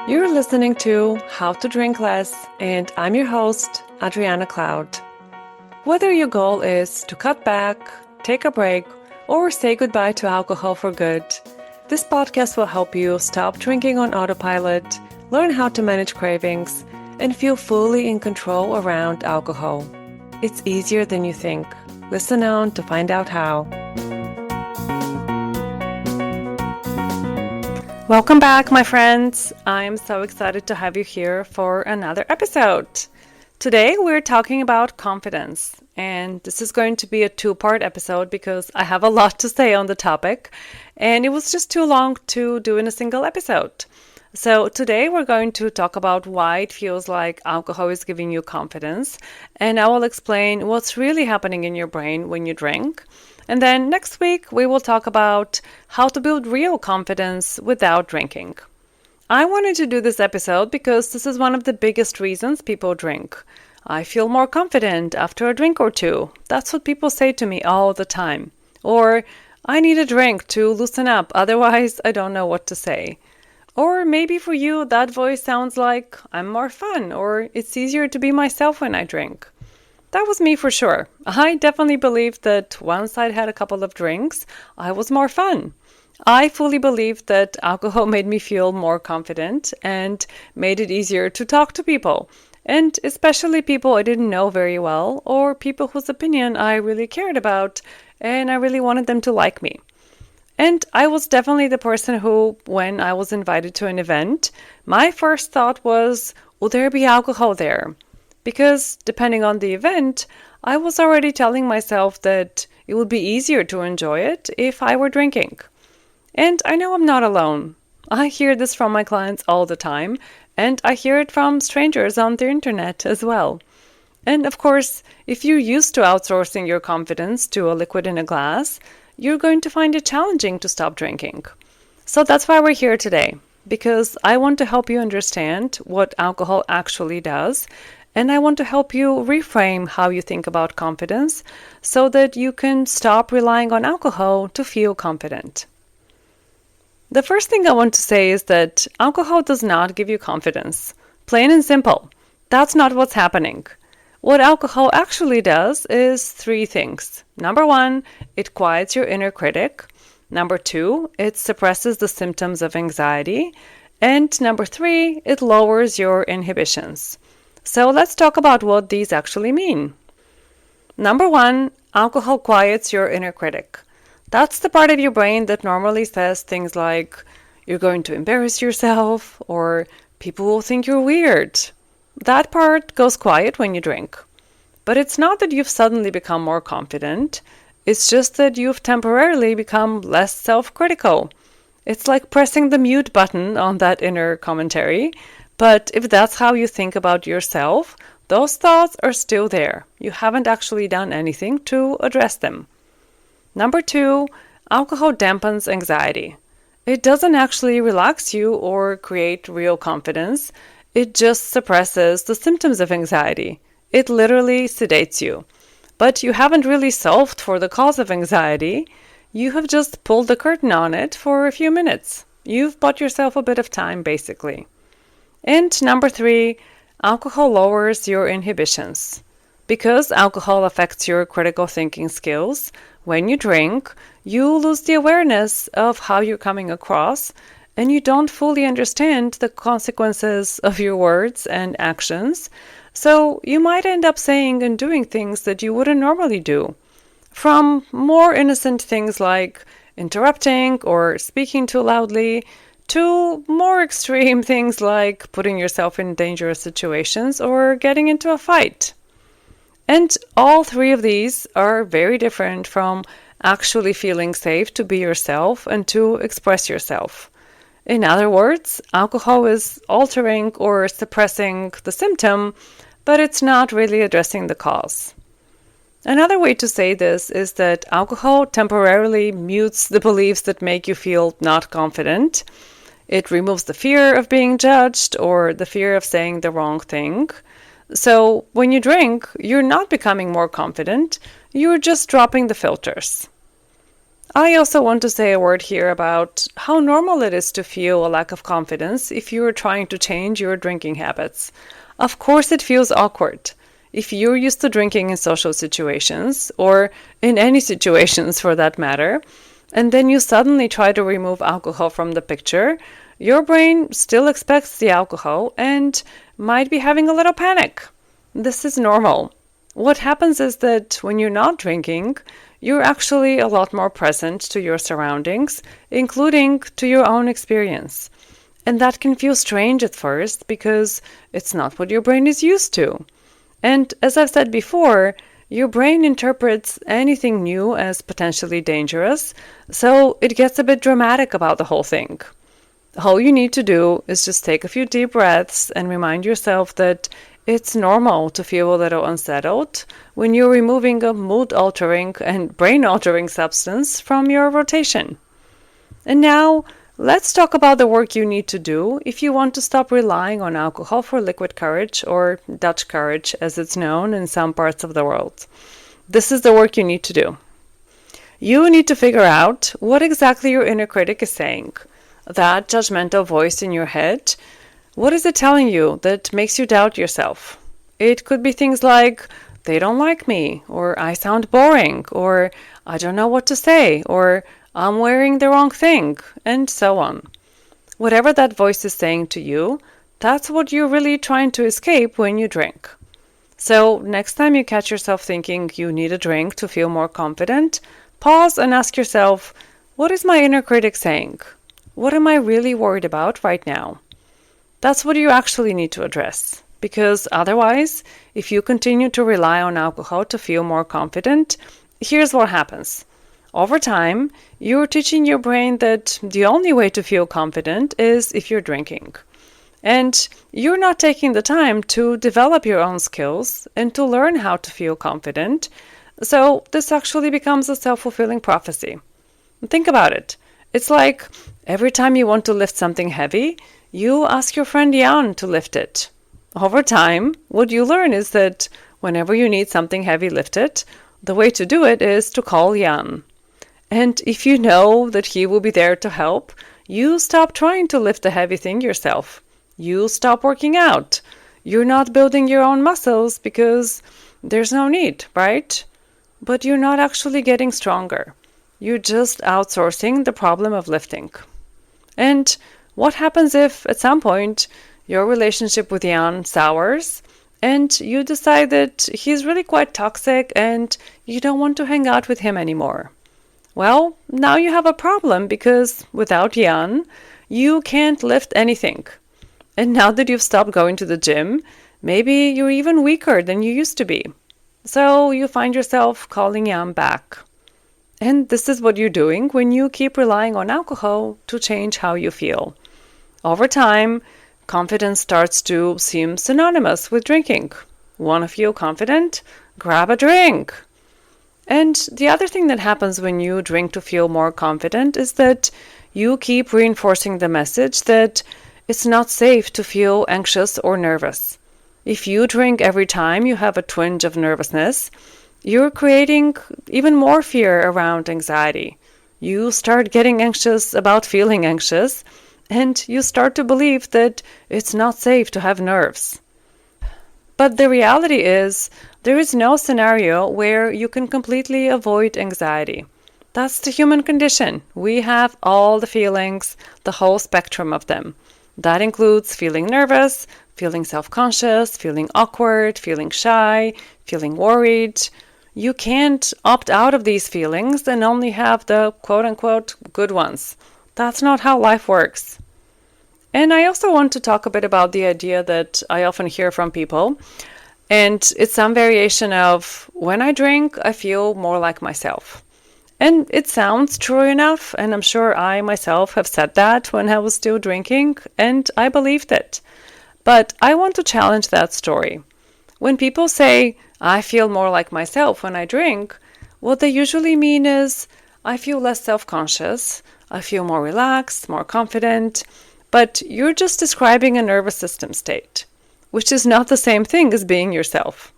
You're listening to How to Drink Less, and I'm your host, Adriana Cloud. Whether your goal is to cut back, take a break, or say goodbye to alcohol for good, this podcast will help you stop drinking on autopilot, learn how to manage cravings, and feel fully in control around alcohol. It's easier than you think. Listen on to find out how. Welcome back, my friends. I'm so excited to have you here for another episode. Today, we're talking about confidence, and this is going to be a two-part episode because I have a lot to say on the topic, and it was just too long to do in a single episode. So today, we're going to talk about why it feels like alcohol is giving you confidence, and I will explain what's really happening in your brain when you drink. And then next week, we will talk about how to build real confidence without drinking. I wanted to do this episode because this is one of the biggest reasons people drink. I feel more confident after a drink or two. That's what people say to me all the time. Or, I need a drink to loosen up, otherwise I don't know what to say. Or maybe for you, that voice sounds like I'm more fun, or it's easier to be myself when I drink. That was me for sure. I definitely believed that once I'd had a couple of drinks, I was more fun. I fully believed that alcohol made me feel more confident and made it easier to talk to people, and especially people I didn't know very well or people whose opinion I really cared about and I really wanted them to like me. And I was definitely the person who, when I was invited to an event, my first thought was, will there be alcohol there? Because depending on the event, I was already telling myself that it would be easier to enjoy it if I were drinking. And I know I'm not alone. I hear this from my clients all the time, and I hear it from strangers on the internet as well. And of course, if you're used to outsourcing your confidence to a liquid in a glass, you're going to find it challenging to stop drinking. So that's why we're here today, because I want to help you understand what alcohol actually does. And I want to help you reframe how you think about confidence so that you can stop relying on alcohol to feel confident. The first thing I want to say is that alcohol does not give you confidence. Plain and simple. That's not what's happening. What alcohol actually does is three things. Number one, it quiets your inner critic. Number two, it suppresses the symptoms of anxiety. And number three, it lowers your inhibitions. So let's talk about what these actually mean. Number one, alcohol quiets your inner critic. That's the part of your brain that normally says things like, you're going to embarrass yourself, or people will think you're weird. That part goes quiet when you drink. But it's not that you've suddenly become more confident. It's just that you've temporarily become less self-critical. It's like pressing the mute button on that inner commentary. But if that's how you think about yourself, those thoughts are still there. You haven't actually done anything to address them. Number two, alcohol dampens anxiety. It doesn't actually relax you or create real confidence. It just suppresses the symptoms of anxiety. It literally sedates you. But you haven't really solved for the cause of anxiety. You have just pulled the curtain on it for a few minutes. You've bought yourself a bit of time, basically. And number three, alcohol lowers your inhibitions. Because alcohol affects your critical thinking skills, when you drink, you lose the awareness of how you're coming across, and you don't fully understand the consequences of your words and actions, so you might end up saying and doing things that you wouldn't normally do. From more innocent things like interrupting or speaking too loudly, to more extreme things like putting yourself in dangerous situations or getting into a fight. And all three of these are very different from actually feeling safe to be yourself and to express yourself. In other words, alcohol is altering or suppressing the symptom, but it's not really addressing the cause. Another way to say this is that alcohol temporarily mutes the beliefs that make you feel not confident. It removes the fear of being judged or the fear of saying the wrong thing. So when you drink, you're not becoming more confident, you're just dropping the filters. I also want to say a word here about how normal it is to feel a lack of confidence if you are trying to change your drinking habits. Of course, it feels awkward. If you're used to drinking in social situations, or in any situations for that matter, and then you suddenly try to remove alcohol from the picture, your brain still expects the alcohol and might be having a little panic. This is normal. What happens is that when you're not drinking, you're actually a lot more present to your surroundings, including to your own experience. And that can feel strange at first because it's not what your brain is used to. And as I've said before, your brain interprets anything new as potentially dangerous, so it gets a bit dramatic about the whole thing. All you need to do is just take a few deep breaths and remind yourself that it's normal to feel a little unsettled when you're removing a mood-altering and brain-altering substance from your rotation. And now, let's talk about the work you need to do if you want to stop relying on alcohol for liquid courage, or Dutch courage as it's known in some parts of the world. This is the work you need to do. You need to figure out what exactly your inner critic is saying. That judgmental voice in your head, what is it telling you that makes you doubt yourself? It could be things like, they don't like me, or I sound boring, or I don't know what to say, or I'm wearing the wrong thing, and so on. Whatever that voice is saying to you, that's what you're really trying to escape when you drink. So next time you catch yourself thinking you need a drink to feel more confident, pause and ask yourself, what is my inner critic saying? What am I really worried about right now? That's what you actually need to address. Because otherwise, if you continue to rely on alcohol to feel more confident, here's what happens. Over time, you're teaching your brain that the only way to feel confident is if you're drinking. And you're not taking the time to develop your own skills and to learn how to feel confident. So this actually becomes a self-fulfilling prophecy. Think about it. It's like every time you want to lift something heavy, you ask your friend Jan to lift it. Over time, what you learn is that whenever you need something heavy lifted, the way to do it is to call Jan. And if you know that he will be there to help, you stop trying to lift the heavy thing yourself. You stop working out. You're not building your own muscles because there's no need, right? But you're not actually getting stronger. You're just outsourcing the problem of lifting. And what happens if, at some point, your relationship with Jan sours and you decide that he's really quite toxic and you don't want to hang out with him anymore? Well, now you have a problem because without Jan, you can't lift anything. And now that you've stopped going to the gym, maybe you're even weaker than you used to be. So you find yourself calling Jan back. And this is what you're doing when you keep relying on alcohol to change how you feel. Over time, confidence starts to seem synonymous with drinking. Want to feel confident? Grab a drink. And the other thing that happens when you drink to feel more confident is that you keep reinforcing the message that it's not safe to feel anxious or nervous. If you drink every time you have a twinge of nervousness, you're creating even more fear around anxiety. You start getting anxious about feeling anxious, and you start to believe that it's not safe to have nerves. But the reality is, there is no scenario where you can completely avoid anxiety. That's the human condition. We have all the feelings, the whole spectrum of them. That includes feeling nervous, feeling self-conscious, feeling awkward, feeling shy, feeling worried. You can't opt out of these feelings and only have the quote-unquote good ones. That's not how life works. And I also want to talk a bit about the idea that I often hear from people, and it's some variation of, when I drink, I feel more like myself. And it sounds true enough, and I'm sure I myself have said that when I was still drinking, and I believed it. But I want to challenge that story. When people say, I feel more like myself when I drink, what they usually mean is, I feel less self-conscious, I feel more relaxed, more confident, but you're just describing a nervous system state, which is not the same thing as being yourself.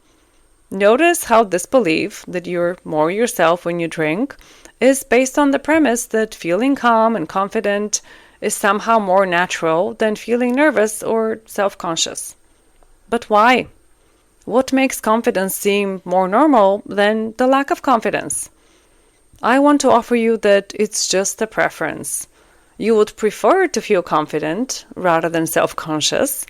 Notice how this belief that you're more yourself when you drink is based on the premise that feeling calm and confident is somehow more natural than feeling nervous or self-conscious. But why? What makes confidence seem more normal than the lack of confidence? I want to offer you that it's just a preference. You would prefer to feel confident rather than self-conscious.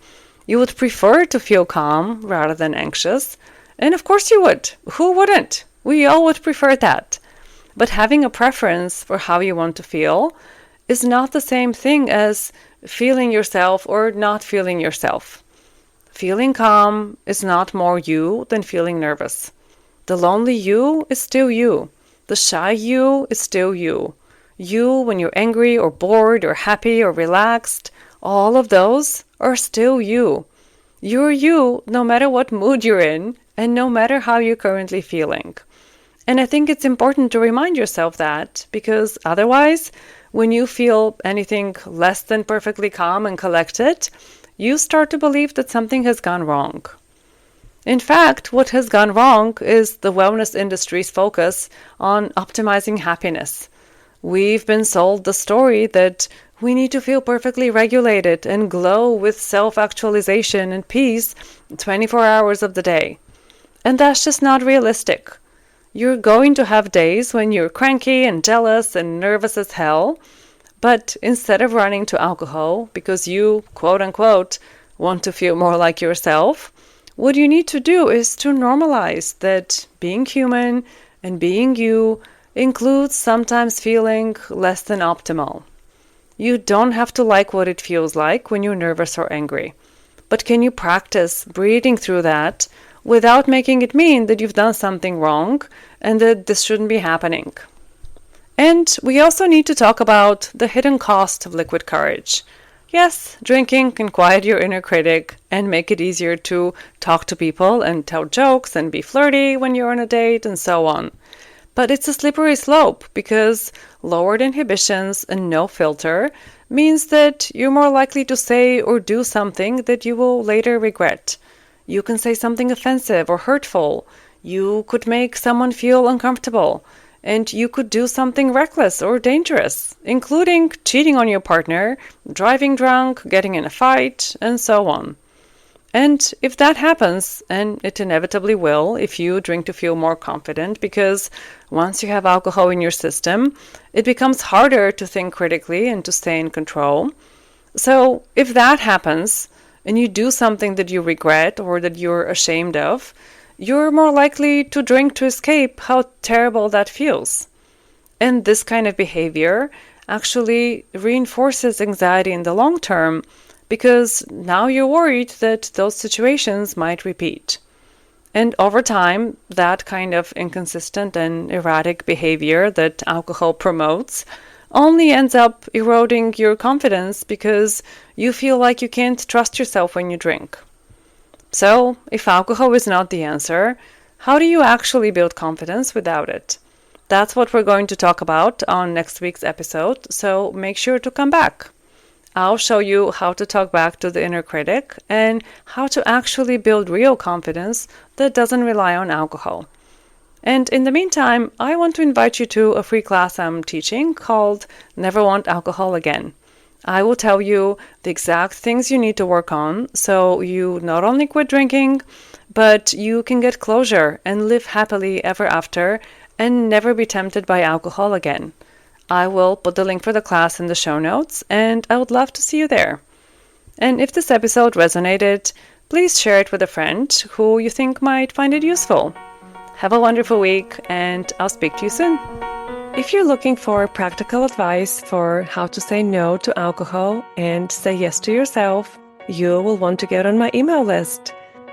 You would prefer to feel calm rather than anxious. And of course you would. Who wouldn't? We all would prefer that. But having a preference for how you want to feel is not the same thing as feeling yourself or not feeling yourself. Feeling calm is not more you than feeling nervous. The lonely you is still you. The shy you is still you. You when you're angry or bored or happy or relaxed, all of those are still you. You're you no matter what mood you're in and no matter how you're currently feeling. And I think it's important to remind yourself that, because otherwise, when you feel anything less than perfectly calm and collected, you start to believe that something has gone wrong. In fact, what has gone wrong is the wellness industry's focus on optimizing happiness. We've been sold the story that we need to feel perfectly regulated and glow with self-actualization and peace 24 hours of the day. And that's just not realistic. You're going to have days when you're cranky and jealous and nervous as hell, but instead of running to alcohol because you, quote unquote, want to feel more like yourself, what you need to do is to normalize that being human and being you includes sometimes feeling less than optimal. You don't have to like what it feels like when you're nervous or angry, but can you practice breathing through that without making it mean that you've done something wrong and that this shouldn't be happening? And we also need to talk about the hidden cost of liquid courage. Yes, drinking can quiet your inner critic and make it easier to talk to people and tell jokes and be flirty when you're on a date and so on. But it's a slippery slope because lowered inhibitions and no filter means that you're more likely to say or do something that you will later regret. You can say something offensive or hurtful. You could make someone feel uncomfortable. And you could do something reckless or dangerous, including cheating on your partner, driving drunk, getting in a fight, and so on. And if that happens, and it inevitably will if you drink to feel more confident, because once you have alcohol in your system, it becomes harder to think critically and to stay in control. So if that happens, and you do something that you regret or that you're ashamed of, you're more likely to drink to escape how terrible that feels. And this kind of behavior actually reinforces anxiety in the long term, because now you're worried that those situations might repeat. And over time, that kind of inconsistent and erratic behavior that alcohol promotes only ends up eroding your confidence because you feel like you can't trust yourself when you drink. So, if alcohol is not the answer, how do you actually build confidence without it? That's what we're going to talk about on next week's episode, so make sure to come back. I'll show you how to talk back to the inner critic and how to actually build real confidence that doesn't rely on alcohol. And in the meantime, I want to invite you to a free class I'm teaching called Never Want Alcohol Again. I will tell you the exact things you need to work on so you not only quit drinking, but you can get closure and live happily ever after and never be tempted by alcohol again. I will put the link for the class in the show notes, and I would love to see you there. And if this episode resonated, please share it with a friend who you think might find it useful. Have a wonderful week, and I'll speak to you soon. If you're looking for practical advice for how to say no to alcohol and say yes to yourself, you will want to get on my email list.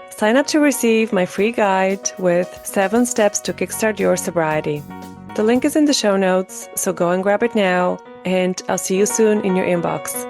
Sign up to receive my free guide with 7 steps to kickstart your sobriety. The link is in the show notes, so go and grab it now, and I'll see you soon in your inbox.